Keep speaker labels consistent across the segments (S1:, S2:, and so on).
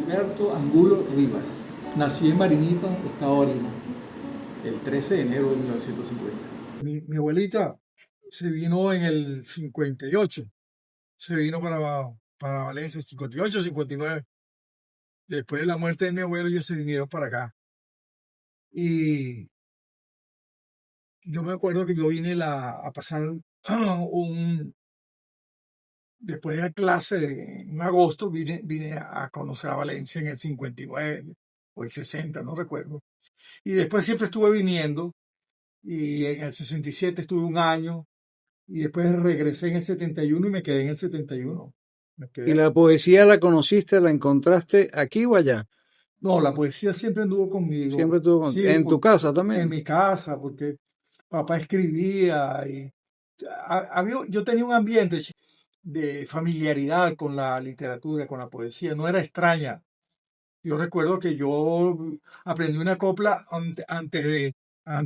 S1: Gilberto Angulo Rivas. Nací en Marinita, Estado Arima, el 13 de enero de 1950. Mi abuelita se vino en el 58. Se vino para Valencia, 58, 59. Después de la muerte de mi abuelo, ellos se vinieron para acá. Y yo me acuerdo que yo vine a pasar después de la clase en agosto, vine a conocer a Valencia en el 59 o el 60, no recuerdo. Y después siempre estuve viniendo, y en el 67 estuve un año, y después regresé en el 71 y me quedé en el 71. Me
S2: ¿Y
S1: quedé.
S2: la poesía la conociste, la encontraste aquí o allá?
S1: No, la poesía siempre anduvo conmigo.
S2: Siempre estuvo
S1: Sí,
S2: en tu casa
S1: en
S2: también.
S1: mi casa, porque papá escribía y yo tenía un ambiente de familiaridad con la literatura, con la poesía, no era extraña. Yo recuerdo que yo aprendí una copla antes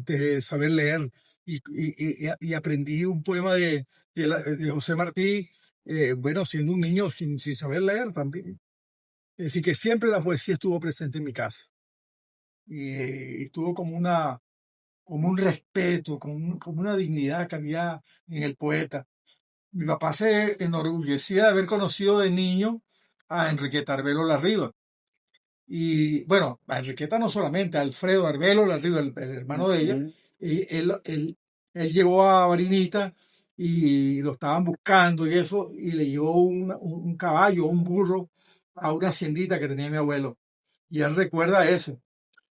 S1: de saber leer, y aprendí un poema de José Martí, bueno, siendo un niño sin saber leer también. Es decir, que siempre la poesía estuvo presente en mi casa, y estuvo como un respeto, como una dignidad que había en el poeta. Mi papá se enorgullecía de haber conocido de niño a Enriqueta Arbelo Larriba. Y bueno, a Enriqueta no solamente, a Alfredo Arbelo Larriba, el hermano de ella.
S2: Ujú.
S1: Y él llegó a Barinita y lo estaban buscando y eso, y le llevó un caballo, un burro, a una haciendita que tenía mi abuelo. Y él recuerda eso.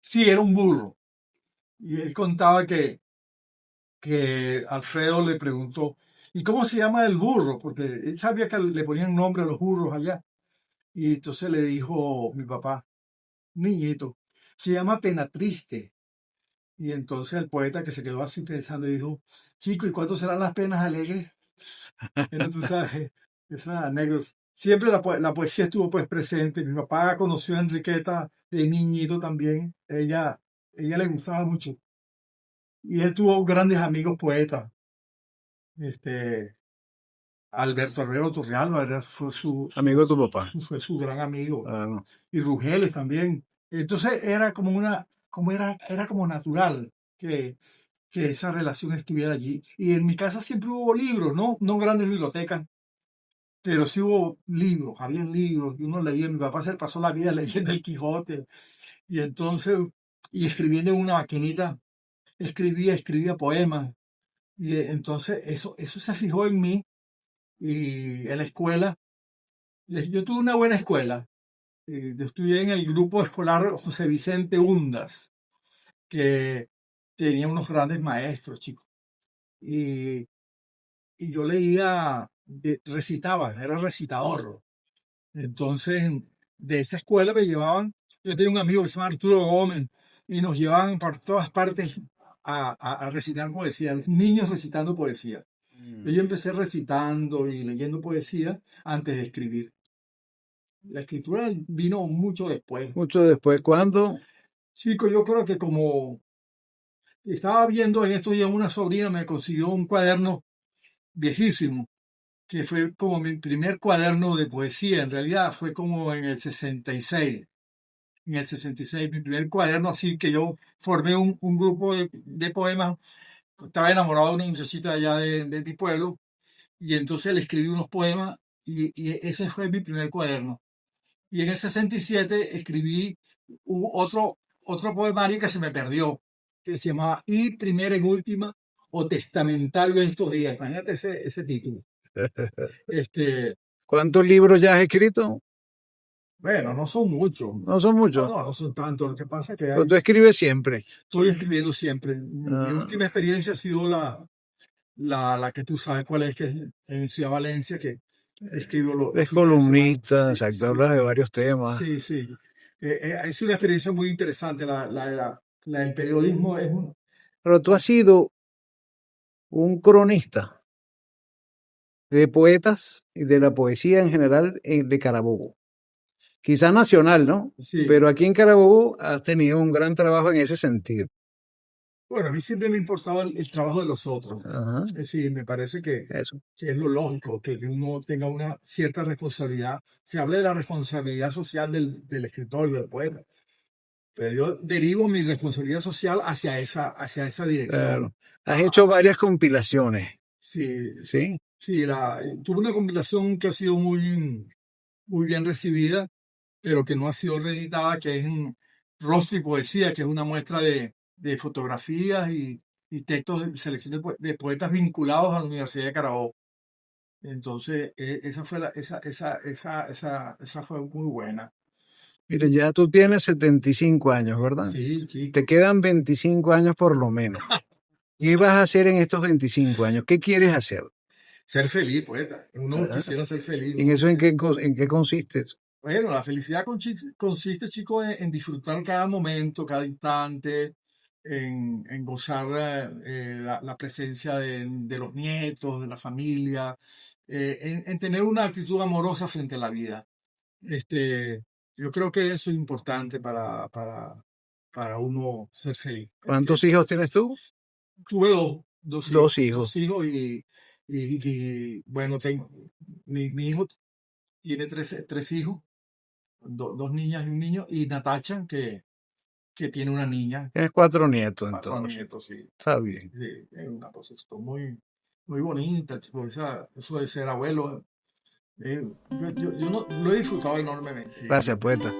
S1: Sí, era un burro. Y él contaba que Alfredo le preguntó, ¿y cómo se llama el burro? Porque él sabía que le ponían nombre a los burros allá. Y entonces le dijo mi papá, niñito, se llama Pena Triste. Y entonces el poeta, que se quedó así pensando, dijo, chico, ¿y cuánto serán las penas alegres? Bueno, tú sabes, esas anécdotas. Siempre la poesía estuvo pues presente. Mi papá conoció a Enriqueta de niñito también. Ella le gustaba mucho. Y él tuvo grandes amigos poetas. Este, Alberto Arbelo Torrealba fue
S2: Amigo de tu papá.
S1: fue su gran amigo.
S2: Ah, no.
S1: Y Rugeles también. Entonces era como era como natural que esa relación estuviera allí. Y en mi casa siempre hubo libros, no grandes bibliotecas, pero sí hubo libros, había libros, y uno leía. Mi papá se pasó la vida leyendo el Quijote, y entonces, y escribiendo en una maquinita, escribía poemas. Y entonces eso se fijó en mí. Y en la escuela, yo tuve una buena escuela. Yo estudié en el grupo escolar José Vicente Hundas, que tenía unos grandes maestros, chicos. Y, y yo leía, recitaba, era recitador. Entonces, de esa escuela me llevaban, yo tenía un amigo que se llama Arturo Gómez, y nos llevaban por todas partes a recitar poesía, los niños recitando poesía. Yo empecé recitando y leyendo poesía antes de escribir. La escritura vino mucho después.
S2: Mucho después, ¿cuándo?
S1: Chico, yo creo que como estaba viendo en estos días, una sobrina me consiguió un cuaderno viejísimo, que fue como mi primer cuaderno de poesía. En realidad fue como en el 66. En el 66, mi primer cuaderno, así que yo formé un grupo de poemas. Estaba enamorado de una muchachita allá de mi pueblo, y entonces le escribí unos poemas, y ese fue mi primer cuaderno. Y en el 67 escribí otro poemario que se me perdió, que se llamaba Y primera en última, o Testamentario de estos días. Imagínate ese título. Este,
S2: ¿Cuántos libros ya has escrito?
S1: bueno, no son muchos.
S2: No son muchos.
S1: No son tantos. Lo que pasa es que
S2: Pero tú escribes siempre.
S1: estoy escribiendo siempre. Mi
S2: Ah,
S1: última experiencia ha sido la que tú sabes cuál es, que es en Ciudad Valencia, que escribo los
S2: eres
S1: fines de semana.
S2: columnista,
S1: Sí,
S2: exacto,
S1: sí,
S2: hablas de varios temas.
S1: sí, sí. Es una experiencia muy interesante. La del periodismo es un...
S2: Pero tú has sido un cronista de poetas y de la poesía en general de Carabobo. Quizá nacional, ¿no?
S1: Sí,
S2: Pero aquí en Carabobo has tenido un gran trabajo en ese sentido.
S1: Bueno, a mí siempre me importaba el trabajo de los otros.
S2: Ajá,
S1: Es decir, me parece
S2: eso.
S1: que es lo lógico, que uno tenga una cierta responsabilidad. Se habla de la responsabilidad social del escritor y del poeta, pero yo derivo mi responsabilidad social hacia esa dirección.
S2: Claro. Has hecho varias compilaciones,
S1: Sí,
S2: ¿sí?
S1: sí, tuve una compilación que ha sido muy bien recibida, pero que no ha sido reeditada, que es en Rostro y Poesía, que es una muestra de fotografías y textos de selección de poetas vinculados a la Universidad de Carabobo. Entonces, esa fue esa fue muy buena.
S2: Mire, ya tú tienes 75 años, ¿verdad?
S1: Sí,
S2: Te
S1: chico.
S2: quedan 25 años por lo menos. ¿Qué vas a hacer en estos 25 años? ¿Qué quieres hacer?
S1: Ser feliz, poeta. Uno
S2: ¿Ah?
S1: quisiera ser feliz.
S2: ¿En eso en qué consiste?
S1: Bueno, la felicidad consiste, chicos, en disfrutar cada momento, cada instante, en gozar la presencia de los nietos, de la familia, en tener una actitud amorosa frente a la vida. Este, yo creo que eso es importante para uno ser feliz.
S2: ¿Cuántos hijos tienes tú?
S1: Tuve
S2: Dos hijos.
S1: dos hijos bueno, mi hijo tiene tres hijos, dos niñas y un niño, y Natacha, que tiene una niña,
S2: Tienes 4 nietos
S1: cuatro
S2: entonces.
S1: nietos, sí.
S2: Está bien.
S1: Sí, es una cosa muy bonita, chico, eso de ser abuelo. Yo no, lo he disfrutado enormemente. Sí.
S2: Gracias, poeta.